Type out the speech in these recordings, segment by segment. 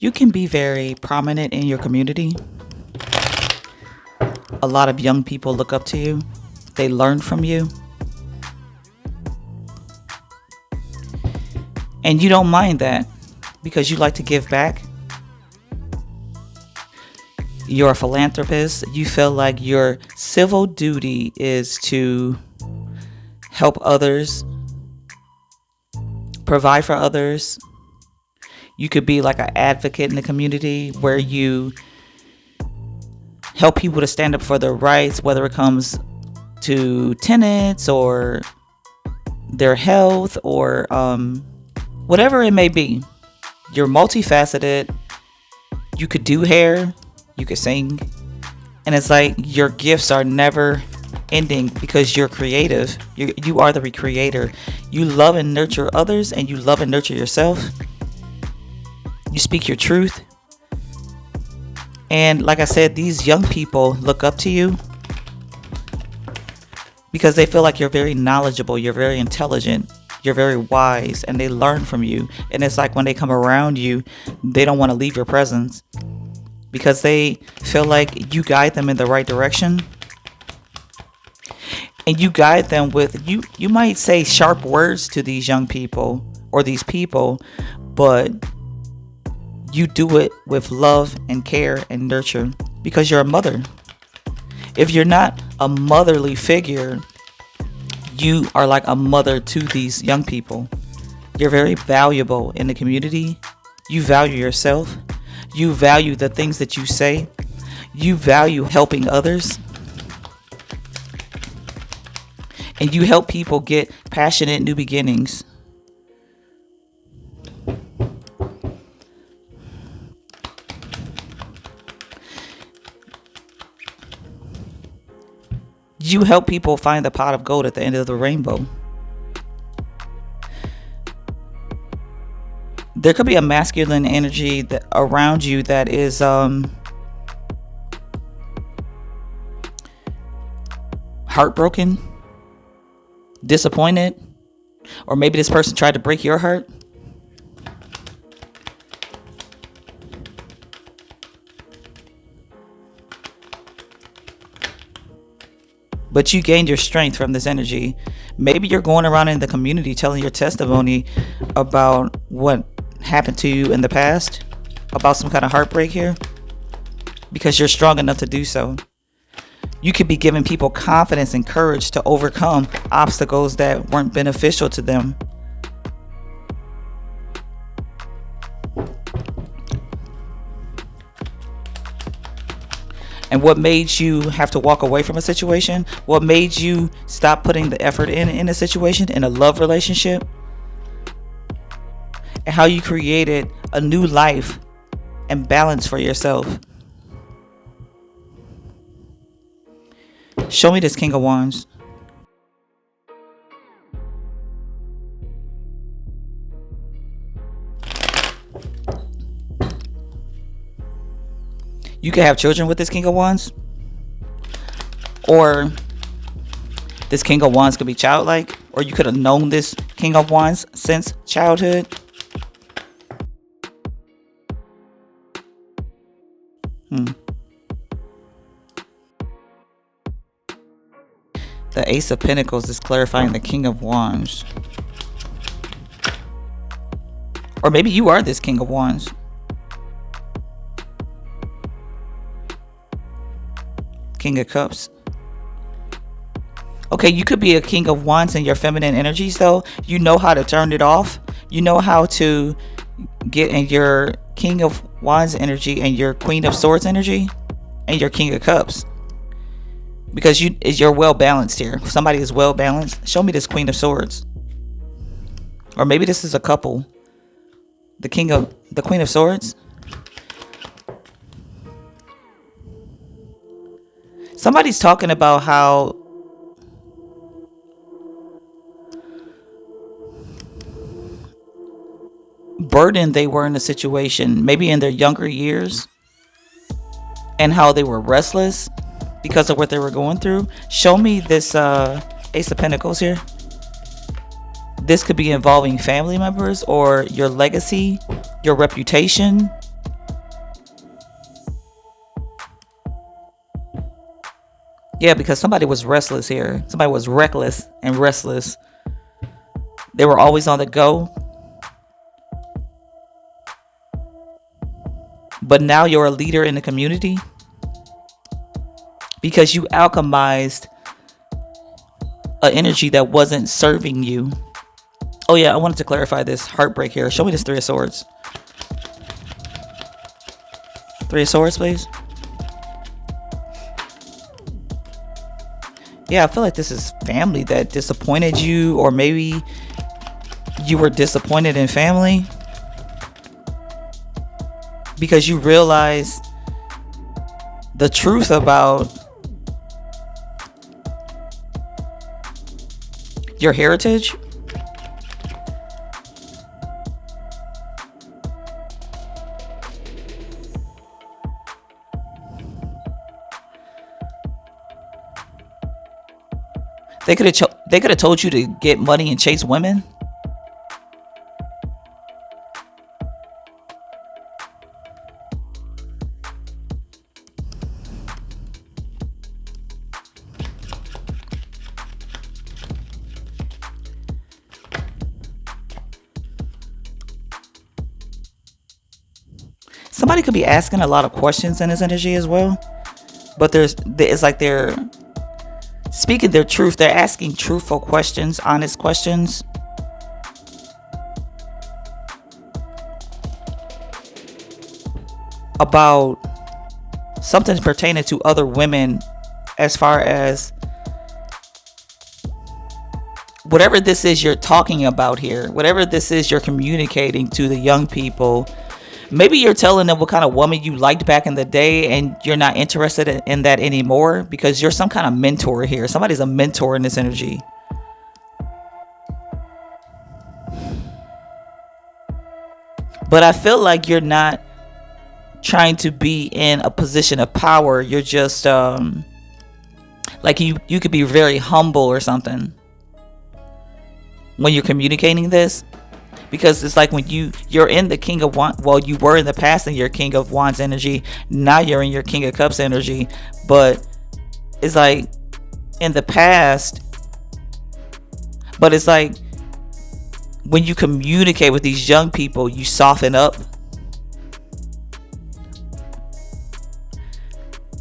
You can be very prominent in your community. A lot of young people look up to you. They learn from you. And you don't mind that because you like to give back. You're a philanthropist. You feel like your civil duty is to help others, provide for others. You could be like an advocate in the community where you help people to stand up for their rights, whether it comes to tenants or their health or whatever it may be. You're multifaceted. You could do hair, you could sing, and it's like your gifts are never ending because you're creative. You are the recreator. You love and nurture others, and you love and nurture yourself. You speak your truth. And like I said, these young people look up to you because they feel like you're very knowledgeable, you're very intelligent, you're very wise, and they learn from you. And it's like when they come around you, they don't want to leave your presence because they feel like you guide them in the right direction. And you guide them with, you might say sharp words to these young people or these people, but you do it with love and care and nurture because you're a mother. If you're not a motherly figure, you are like a mother to these young people. You're very valuable in the community. You value yourself. You value the things that you say. You value helping others. And you help people get passionate new beginnings. You help people find the pot of gold at the end of the rainbow. There could be a masculine energy that around you that is heartbroken, disappointed, or maybe this person tried to break your heart. But you gained your strength from this energy. Maybe you're going around in the community telling your testimony about what happened to you in the past, about some kind of heartbreak here, because you're strong enough to do so. You could be giving people confidence and courage to overcome obstacles that weren't beneficial to them. And what made you have to walk away from a situation? What made you stop putting the effort in a situation, in a love relationship? And how you created a new life and balance for yourself. Show me this King of Wands. You could have children with this King of Wands. Or this King of Wands could be childlike. Or you could have known this King of Wands since childhood. The Ace of Pentacles is clarifying the King of Wands. Or maybe you are this King of Wands. King of Cups. Okay, you could be a King of Wands in your feminine energies though. You know how to turn it off. You know how to get in your King of Wands energy and your Queen of Swords energy and your King of Cups. Because you're well balanced here. Somebody is well balanced. Show me this Queen of Swords. Or maybe this is a couple. The Queen of Swords. Somebody's talking about how burdened they were in a situation, maybe in their younger years, and how they were restless because of what they were going through. Show me this Ace of Pentacles here. This could be involving family members or your legacy, your reputation, Yeah, because somebody was restless here. Somebody was reckless and restless. They were always on the go. But now you're a leader in the community because you alchemized an energy that wasn't serving you. Oh yeah, I wanted to clarify this heartbreak here. Show me this Three of Swords. Three of Swords, please. Yeah, I feel like this is family that disappointed you, or maybe you were disappointed in family because you realized the truth about your heritage. They could have told you to get money and chase women. Somebody could be asking a lot of questions in this energy as well, but it's like they're speaking their truth. They're asking truthful questions, honest questions. About something pertaining to other women, as far as whatever this is you're talking about here, whatever this is you're communicating to the young people. Maybe you're telling them what kind of woman you liked back in the day and you're not interested in that anymore because you're some kind of mentor here. Somebody's a mentor in this energy. But I feel like you're not trying to be in a position of power. You're just like you could be very humble or something when you're communicating this. Because it's like when you're in the King of Wands. Well, you were in the past in your King of Wands energy. Now you're in your King of Cups energy. But it's like in the past. But it's like when you communicate with these young people, you soften up.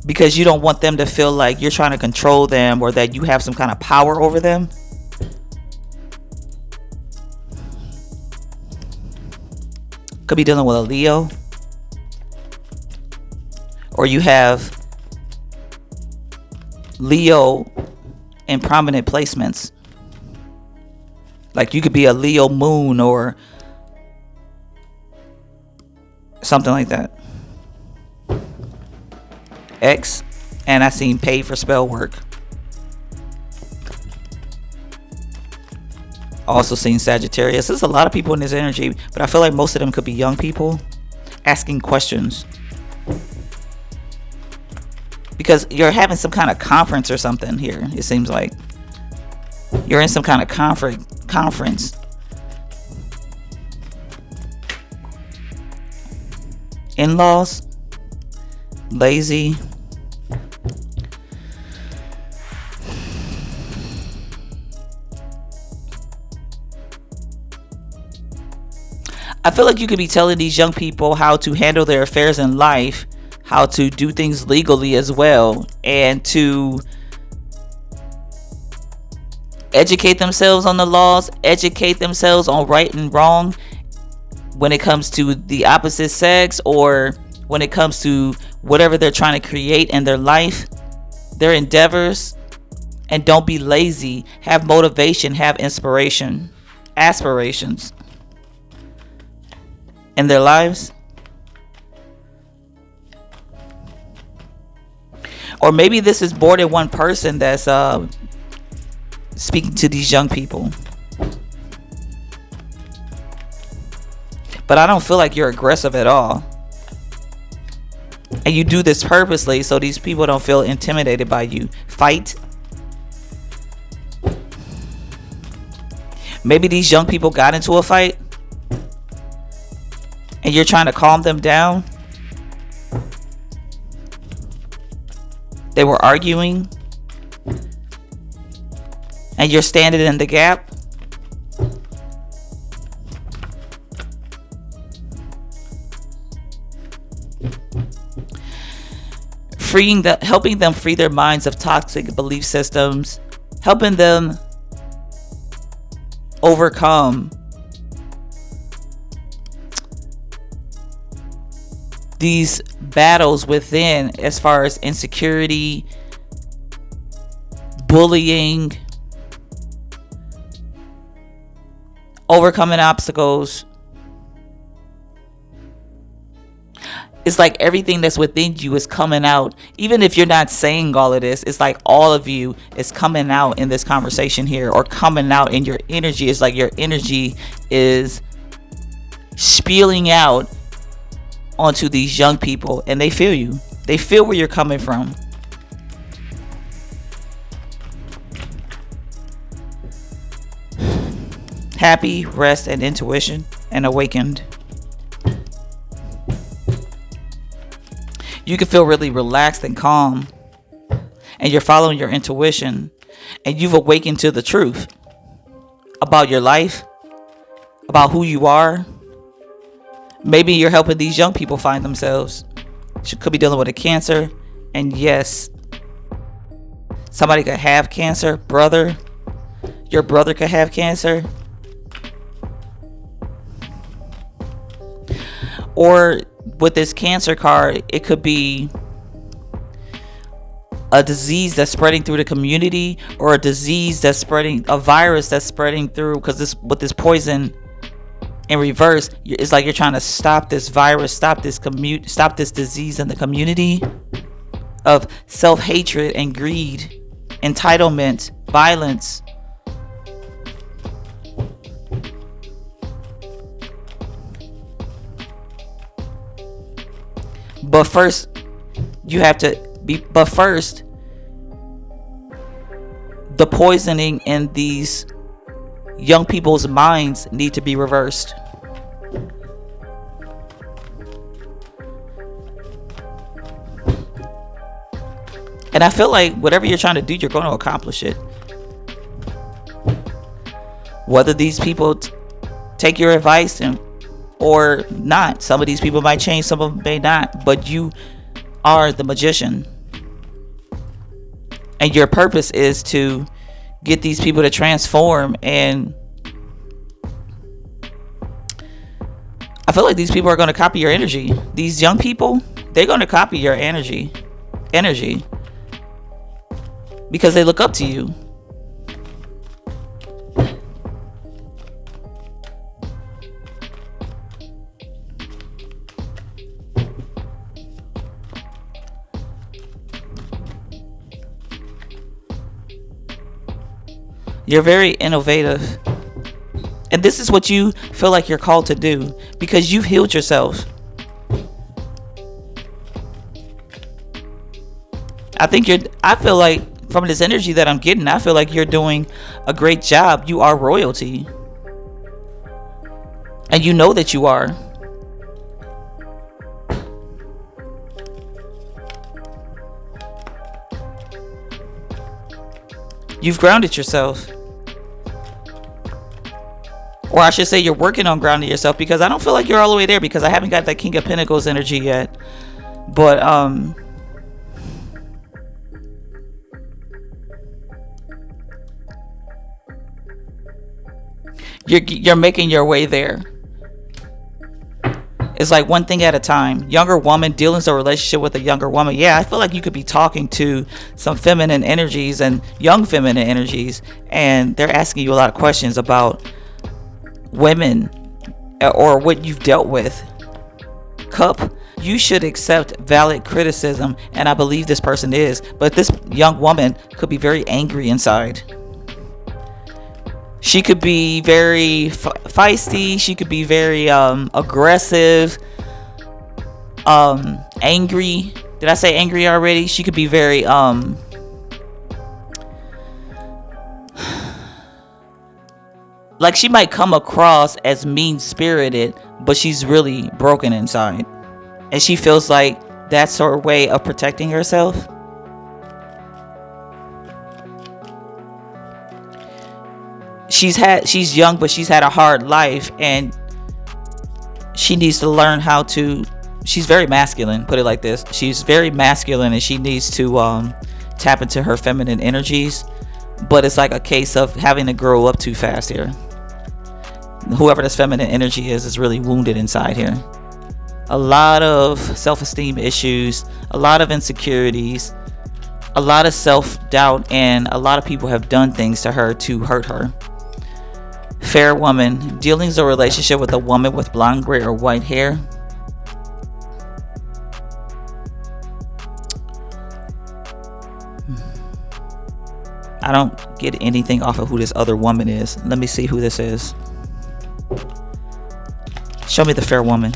Because you don't want them to feel like you're trying to control them or that you have some kind of power over them. Could be dealing with a Leo, or you have Leo in prominent placements. Like you could be a Leo moon or something like that. X, and I seen paid for spell work. Also seen Sagittarius. There's a lot of people in this energy, but I feel like most of them could be young people asking questions. Because you're having some kind of conference or something here, it seems like. You're in some kind of conference. In-laws. Lazy. I feel like you could be telling these young people how to handle their affairs in life, how to do things legally as well, and to educate themselves on the laws, educate themselves on right and wrong when it comes to the opposite sex, or when it comes to whatever they're trying to create in their life, their endeavors. And don't be lazy. Have motivation, have inspiration, aspirations in their lives. Or maybe this is more than one person that's speaking to these young people. But I don't feel like you're aggressive at all. And you do this purposely so these people don't feel intimidated by you. Fight. Maybe these young people got into a fight and you're trying to calm them down. They were arguing and you're standing in the gap. Helping them free their minds of toxic belief systems, helping them overcome these battles within, as far as insecurity, bullying, overcoming obstacles. It's like everything that's within you is coming out. Even if you're not saying all of this, it's like all of you is coming out in this conversation here, or coming out in your energy. It's like your energy is spilling out onto these young people, and they feel you. They feel where you're coming from. Happy, rest, and intuition, and awakened. You can feel really relaxed and calm, and you're following your intuition, and you've awakened to the truth about your life, about who you are. Maybe you're helping these young people find themselves. She could be dealing with a cancer, and yes, somebody could have cancer. Your brother could have cancer. Or with this cancer card, it could be a disease that's spreading through the community, or a disease that's spreading, a virus that's spreading through, because with this poison in reverse, it's like you're trying to stop this virus, stop this disease in the community of self-hatred and greed, entitlement, violence. But first, the poisoning in these young people's minds need to be reversed. And I feel like whatever you're trying to do, you're going to accomplish it. Whether these people take your advice or not. Some of these people might change, some of them may not, but you are the magician, and your purpose is to get these people to transform. And I feel like these people are going to copy your energy. These young people, they're going to copy your energy because they look up to you. You're very innovative. And this is what you feel like you're called to do, because you've healed yourself. I feel like from this energy that I'm getting, I feel like you're doing a great job. You are royalty. And you know that you are. You've grounded yourself. Or I should say you're working on grounding yourself, because I don't feel like you're all the way there, because I haven't got that King of Pentacles energy yet. But you're making your way there. It's like one thing at a time. Younger woman dealing with a relationship with a younger woman. Yeah, I feel like you could be talking to some feminine energies and young feminine energies, and they're asking you a lot of questions about women or what you've dealt with. Cup, you should accept valid criticism, and I believe this person is. But this young woman could be very angry inside. She could be very feisty. She could be very aggressive, angry. Did I say angry already? She could be very like she might come across as mean-spirited, but she's really broken inside. And she feels like that's her way of protecting herself. she's young, but she's had a hard life, and she needs to learn how to, she's very masculine, put it like this, she's very masculine, and she needs to tap into her feminine energies. But it's like a case of having to grow up too fast here. Whoever this feminine energy is really wounded inside here. A lot of self-esteem issues, a lot of insecurities, a lot of self-doubt, and a lot of people have done things to her to hurt her. Fair woman, dealings or relationship with a woman with blonde, gray, or white hair. I don't get anything off of who this other woman is. Let me see who this is. Show me the fair woman.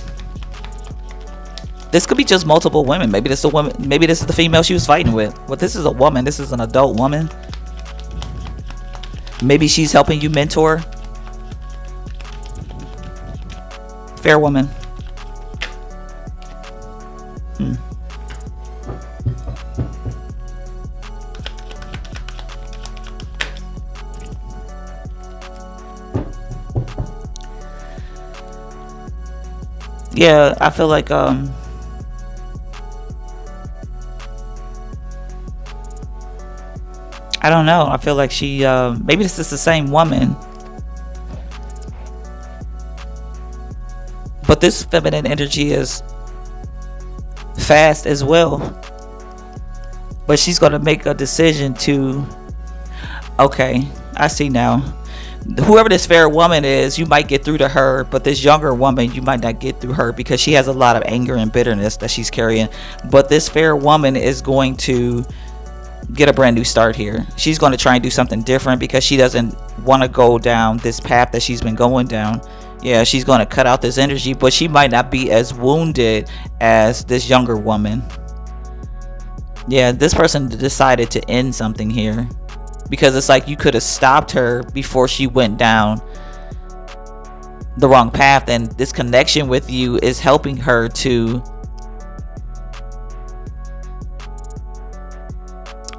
This could be just multiple women. Maybe this is a woman. Maybe this is the female she was fighting with. But this is a woman. This is an adult woman. Maybe she's helping you mentor. Fair woman. Yeah, I feel like I don't know. I feel like she maybe this is the same woman. But this feminine energy is fast as well. But she's going to make a decision to, okay, I see now. Whoever this fair woman is, you might get through to her, but this younger woman, you might not get through her because she has a lot of anger and bitterness that she's carrying. But this fair woman is going to get a brand new start here. She's going to try and do something different because she doesn't want to go down this path that she's been going down. Yeah, she's going to cut out this energy, but she might not be as wounded as this younger woman. Yeah, this person decided to end something here because it's like you could have stopped her before she went down the wrong path, and this connection with you is helping her to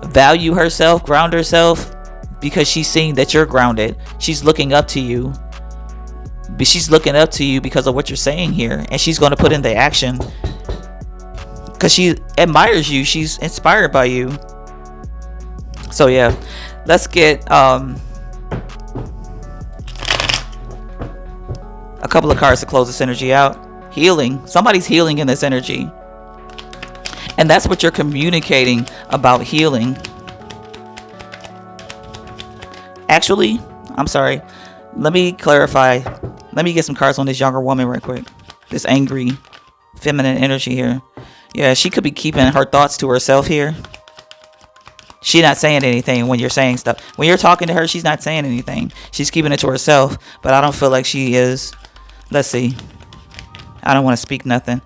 value herself, ground herself, because she's seeing that you're grounded. She's looking up to you. But she's looking up to you because of what you're saying here, and she's going to put in the action because she admires you. She's inspired by you. So yeah, let's get a couple of cards to close this energy out. Healing. Somebody's healing in this energy, and that's what you're communicating about healing. Actually, I'm sorry, let me clarify. Let me get some cards on this younger woman right quick. This angry feminine energy here. Yeah, she could be keeping her thoughts to herself here. She's not saying anything when you're saying stuff. When you're talking to her, she's not saying anything. She's keeping it to herself. But I don't feel like she is. Let's see. I don't want to speak nothing.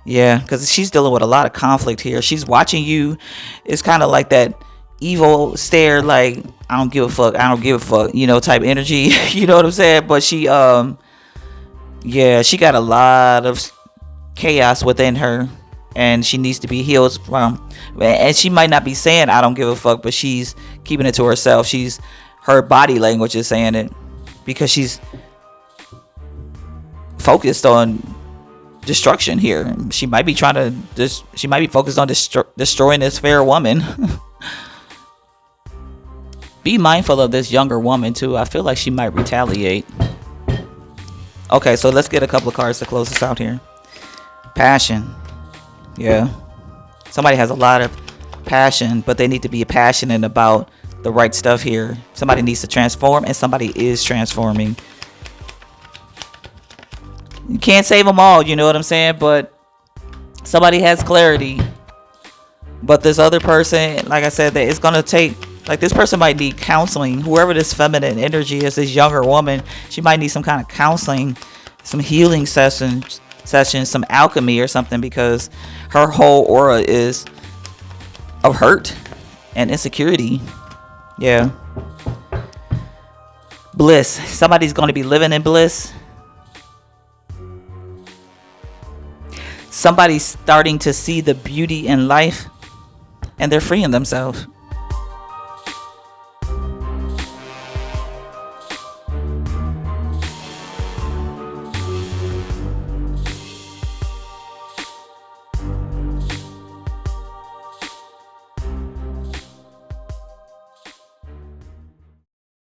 Yeah, because she's dealing with a lot of conflict here. She's watching you. It's kind of like that evil stare, like, I don't give a fuck, I don't give a fuck, you know, type energy. You know what I'm saying? But she, yeah, she got a lot of chaos within her, and she needs to be healed from. And she might not be saying I don't give a fuck, but she's keeping it to herself. Her body language is saying it because she's focused on destruction here. She might be trying to she might be focused on destroying this fair woman. Be mindful of this younger woman too. I feel like she might retaliate. Okay, so let's get a couple of cards to close this out here. Passion. Yeah. Somebody has a lot of passion, but they need to be passionate about the right stuff here. Somebody needs to transform, and somebody is transforming. You can't save them all, you know what I'm saying? But somebody has clarity. But this other person, like I said, that it's going to take, like, this person might need counseling. Whoever this feminine energy is, this younger woman, she might need some kind of counseling, some healing sessions, some alchemy or something, because her whole aura is of hurt and insecurity. Yeah. Bliss. Somebody's going to be living in bliss. Somebody's starting to see the beauty in life, and they're freeing themselves.